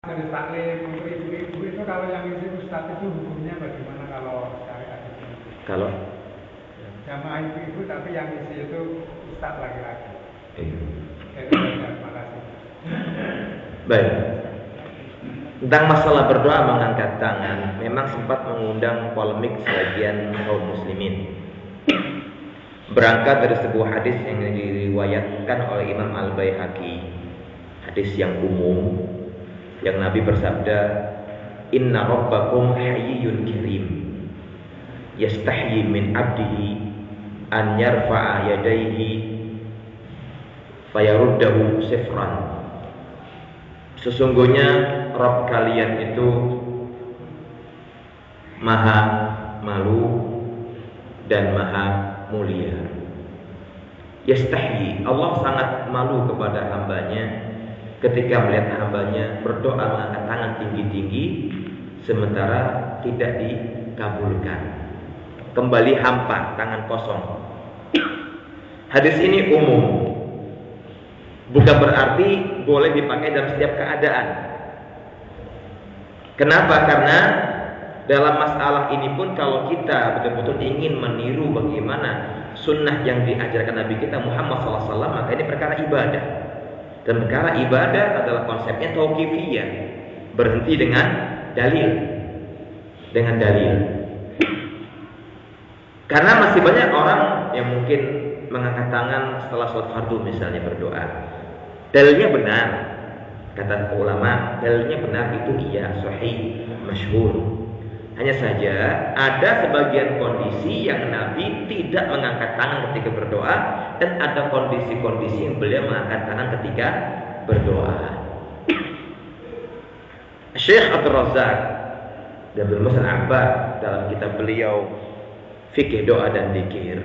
Majelis taklim untuk ibu-ibu itu kalau yang isi ustadz itu hukumnya bagaimana kalau syariat itu? Kalau jamaah ibu-ibu tapi yang isi itu ustadz laki-laki. Terima kasih. Baik. Tentang masalah berdoa mengangkat tangan, memang sempat mengundang polemik sebagian kaum muslimin. Berangkat dari sebuah hadis yang diriwayatkan oleh Imam Al-Baihaqi, hadis yang umum, yang Nabi bersabda, "Inna rabbakum hayyun karim, yastahyi min abdihi an yarfa'a yadayhi fayaruddahu sifran." Sesungguhnya Rabb kalian itu maha malu dan maha mulia. Yastahyi, Allah sangat malu kepada hambanya ketika melihat hambanya berdoa mengangkat tangan tinggi-tinggi sementara tidak dikabulkan, kembali hampa, tangan kosong. Hadis ini umum, bukan berarti boleh dipakai dalam setiap keadaan. Kenapa? Karena dalam masalah ini pun kalau kita betul-betul ingin meniru bagaimana sunnah yang diajarkan Nabi kita Muhammad SAW, maka ini perkara ibadah. Dan perkara ibadah adalah konsepnya tauqifiyah, berhenti dengan dalil. Dengan dalil. Karena masih banyak orang yang mungkin mengangkat tangan setelah sholat fardu misalnya berdoa. Dalilnya benar, kata ulama, dalilnya benar itu iya, sahih, masyhur. Hanya saja ada sebagian kondisi yang Nabi tidak mengangkat tangan ketika berdoa, dan ada kondisi-kondisi yang beliau mengangkat tangan ketika berdoa. Syekh Abdul Razak dan Abdul Muhsin Abbad dalam kitab beliau Fikih Doa dan Dzikir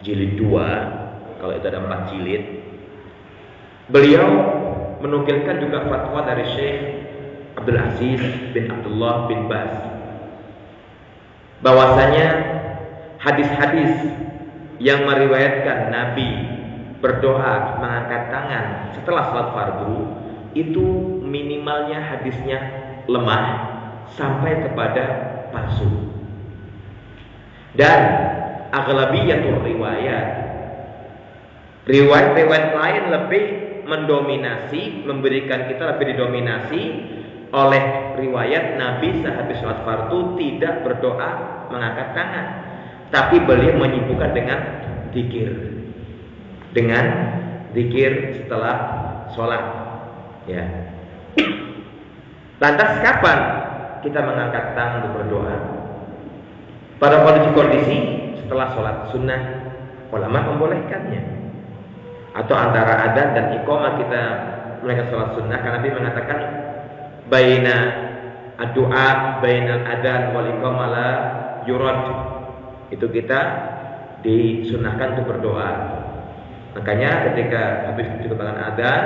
jilid 2, kalau itu ada 4 jilid, beliau menukilkan juga fatwa dari Syekh Abdul Aziz bin Abdullah bin Baz, bahwasanya hadis-hadis yang meriwayatkan Nabi berdoa mengangkat tangan setelah salat fardu itu minimalnya hadisnya lemah sampai kepada palsu. Dan aghlabiyatul riwayat lain lebih mendominasi, memberikan kita lebih didominasi oleh riwayat Nabi sehabis sholat fardu tidak berdoa mengangkat tangan, tapi beliau menyibukkan dengan zikir setelah sholat. Ya. Lantas kapan kita mengangkat tangan untuk berdoa? Pada kondisi-kondisi setelah sholat sunnah, ulama membolehkannya. Atau antara adzan dan iqamah kita melakukan sholat sunnah, karena Nabi mengatakan baina ad-du'a bainal adzan wal iqamah la yurad. Itu kita disunahkan untuk berdoa. Makanya ketika habis dikatakan adzan,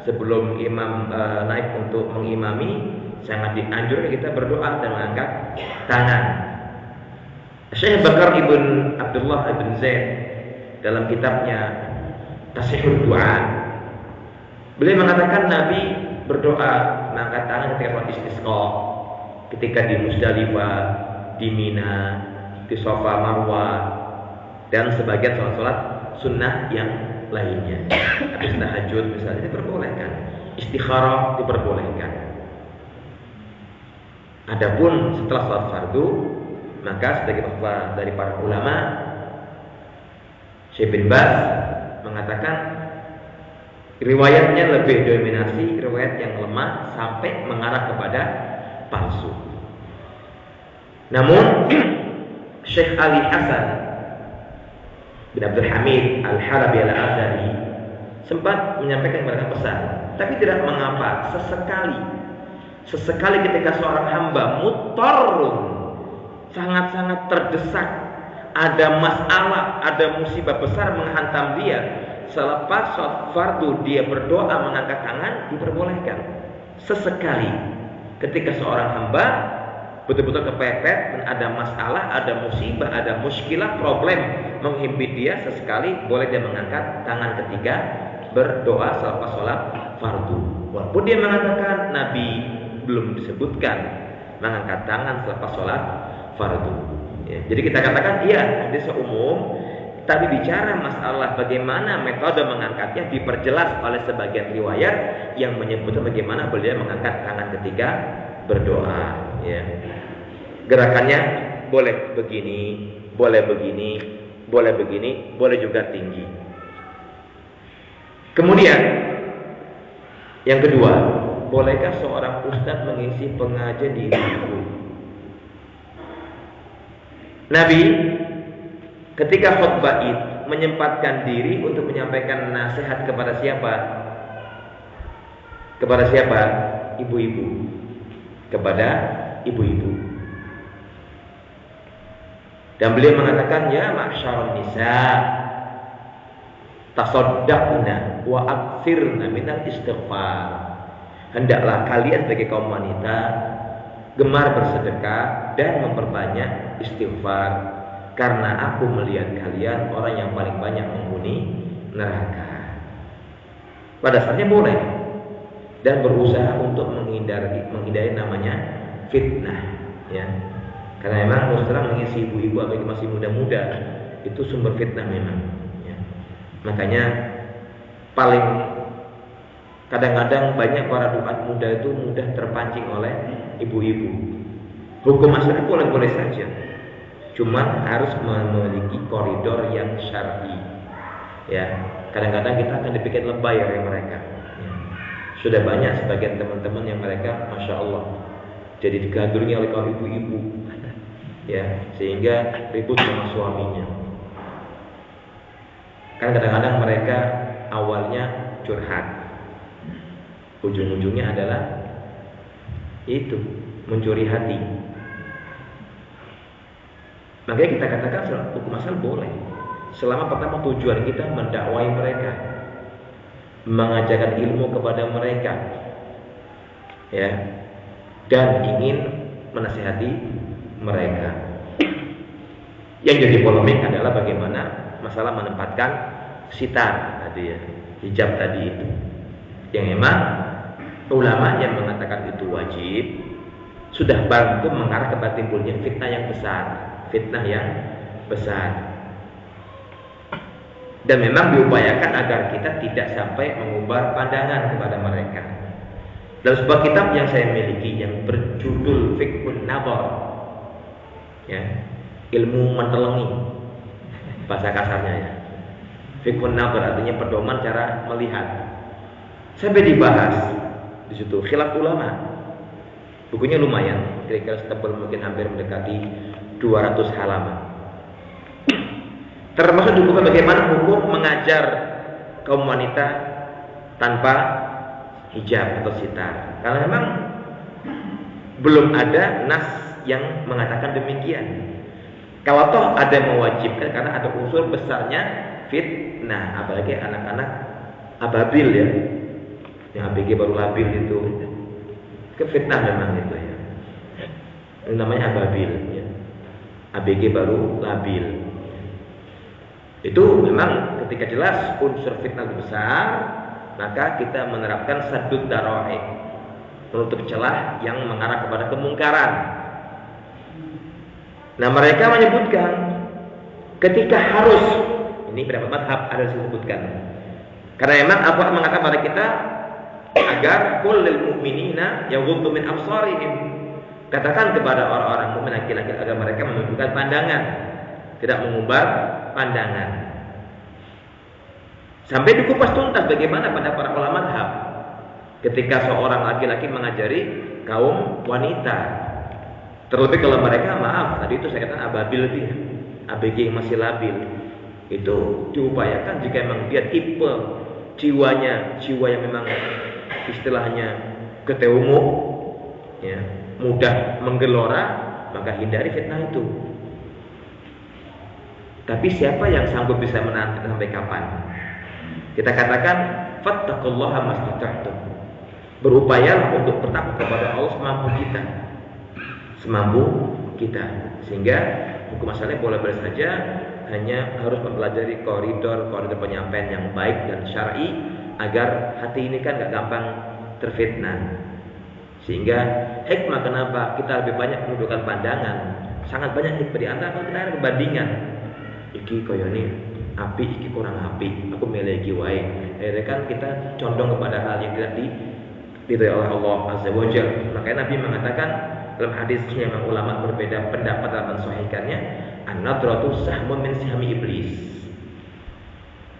sebelum imam naik untuk mengimami, sangat dianjurkan kita berdoa dan mengangkat tangan. Syekh Bakar ibn Abdullah ibn Zaid dalam kitabnya Tasihul Du'a, beliau mengatakan Nabi berdoa mengangkat tangan ketika sholat istisqa, ketika di Musdalifah, di Mina, di Safa Marwah, dan sebagian sholat-sholat sunnah yang lainnya. Habis tahajud misalnya diperbolehkan, istikharah diperbolehkan. Adapun setelah sholat fardu, maka sebagai fatwa dari para ulama, Syekh bin Baz mengatakan riwayatnya lebih dominasi riwayat yang lemah sampai mengarah kepada palsu. Namun Syekh Ali Hasan bin Abdul Hamid Al-Halabi Al-Azhari sempat menyampaikan kepada pesan, tapi tidak mengapa sesekali ketika seorang hamba muttarun, sangat-sangat terdesak, ada masalah, ada musibah besar menghantam dia, selepas sholat fardu dia berdoa mengangkat tangan, diperbolehkan. Sesekali ketika seorang hamba betul-betul kepepet dan ada masalah, ada musibah, ada muskilah, problem menghimpit dia, sesekali boleh dia mengangkat tangan ketika berdoa selepas sholat fardu. Walaupun dia mengatakan Nabi belum disebutkan mengangkat tangan selepas sholat fardu. Ya, jadi kita katakan iya hadis umum, tapi bicara masalah bagaimana metode mengangkatnya diperjelas oleh sebagian riwayat yang menyebutkan bagaimana beliau mengangkat tangan ketika berdoa. Ya. Gerakannya boleh begini, boleh begini, boleh begini, boleh juga tinggi. Kemudian yang kedua, bolehkah seorang ustadz mengisi pengajian di ibu-ibu? Nabi ketika khutbah Id menyempatkan diri untuk menyampaikan nasihat kepada siapa? Kepada siapa? Ibu-ibu. Kepada ibu-ibu. Dan beliau mengatakan, ya ma'syarun nisa, tasaddaqna wa aktsirna minal istighfar. Hendaklah kalian sebagai kaum wanita gemar bersedekah dan memperbanyak istighfar, karena aku melihat kalian orang yang paling banyak menghuni neraka. Pada dasarnya boleh, dan berusaha untuk menghindari namanya fitnah, ya. Karena memang terus terang mengisi ibu-ibu apalagi masih muda-muda itu sumber fitnah memang, ya. Makanya paling kadang-kadang banyak para duat muda itu mudah terpancing oleh ibu-ibu. Hukum asalnya boleh-boleh saja, cuman harus memiliki koridor yang syar'i. Ya, kadang-kadang kita akan dipikir lebay oleh mereka. Ya. Sudah banyak sebagian teman-teman yang mereka, masya Allah, jadi digandrungi oleh kaum ibu-ibu. Ya, sehingga ribut sama suaminya. Kan kadang-kadang mereka awalnya curhat, ujung-ujungnya adalah itu mencuri hati. Makanya kita katakan hukum asal boleh, selama pertama tujuan kita mendakwai mereka, mengajarkan ilmu kepada mereka, ya, dan ingin menasihati mereka. Yang jadi polemik adalah bagaimana masalah menempatkan sitar tadi, ya, hijab tadi itu, yang memang ulama yang mengatakan itu wajib sudah bantu mengarah kepada timbulnya fitnah yang besar, fitnah yang besar. Dan memang diupayakan agar kita tidak sampai mengubah pandangan kepada mereka. Dalam sebuah kitab yang saya miliki yang berjudul Fiqhun Nadhar, ya, ilmu mentelengi bahasa kasarnya, ya. Fiqhun Nadhar artinya pedoman cara melihat. Sampai dibahas di situ khilaf ulama. Bukunya lumayan, kira-kira setebal mungkin hampir mendekati 200 halaman. Termasuk juga bagaimana hukum mengajar kaum wanita tanpa hijab atau sitar. Karena memang belum ada nas yang mengatakan demikian. Kalau toh ada yang mewajibkan, karena ada unsur besarnya fitnah, apalagi anak-anak ababil, ya, yang ABG baru labil itu, kefitnah memang itu, ya. Ini namanya ababil, ya. ABG baru labil. Itu memang ketika jelas unsur fitnah besar, maka kita menerapkan saddud dara'i, menutup celah yang mengarah kepada kemungkaran. Nah, mereka menyebutkan ketika harus, ini pendapat madhab ada disebutkan, karena memang apa mengatakan pada kita agar kullil mu'minina yaghuddu min absarihim, katakan kepada orang-orang mukmin laki-laki agar mereka menundukkan pandangan, tidak mengumbar pandangan. Sampai dikupas tuntas bagaimana pada para ulama madhab ketika seorang laki-laki mengajari kaum wanita. Terlebih kalau mereka, maaf, tadi itu saya katakan ababil dia, ABG yang masih labil, itu diupayakan jika memang dia tipe jiwanya, jiwa yang memang istilahnya keteumu, ya, mudah menggelora, maka hindari fitnah itu. Tapi siapa yang sanggup bisa menahan kita sampai kapan? Kita katakan fattaqullaha mastata'tum. Berupayalah untuk bertakwa kepada Allah semampu kita. Semampu kita. Sehingga hukum asalnya boleh-boleh saja, hanya harus mempelajari koridor penyampaian yang baik dan syar'i agar hati ini kan gak gampang terfitnah. Sehingga hikmah kenapa kita lebih banyak menundukkan pandangan, sangat banyak hikmah di antara kita ada perbandingan. Iki koyo ini api, iki kurang api, aku milih iki wae. Akhirnya kan kita condong kepada hal yang tidak diridhoi oleh Allah Azza wa Jalla. Makanya Nabi mengatakan dalam hadisnya yang ulama berbeda pendapat dalam mensahihkannya, an-nadratu sahmun min sihami iblis.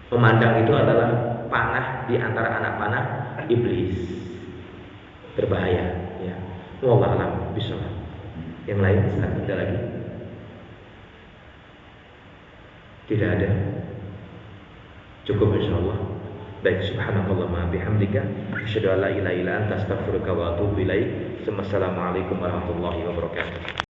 Memandang itu adalah panah di antara anak panah iblis. Berbahaya, ya. Wallahu a'lam bishawab. Yang lain silakan, ada lagi? Tidak ada. Cukup insyaallah. Baik, subhanakallahumma bihamdika asyhadu an la ilaha illa anta astaghfiruka wa atubu ilaik. Assalamualaikum warahmatullahi wabarakatuh.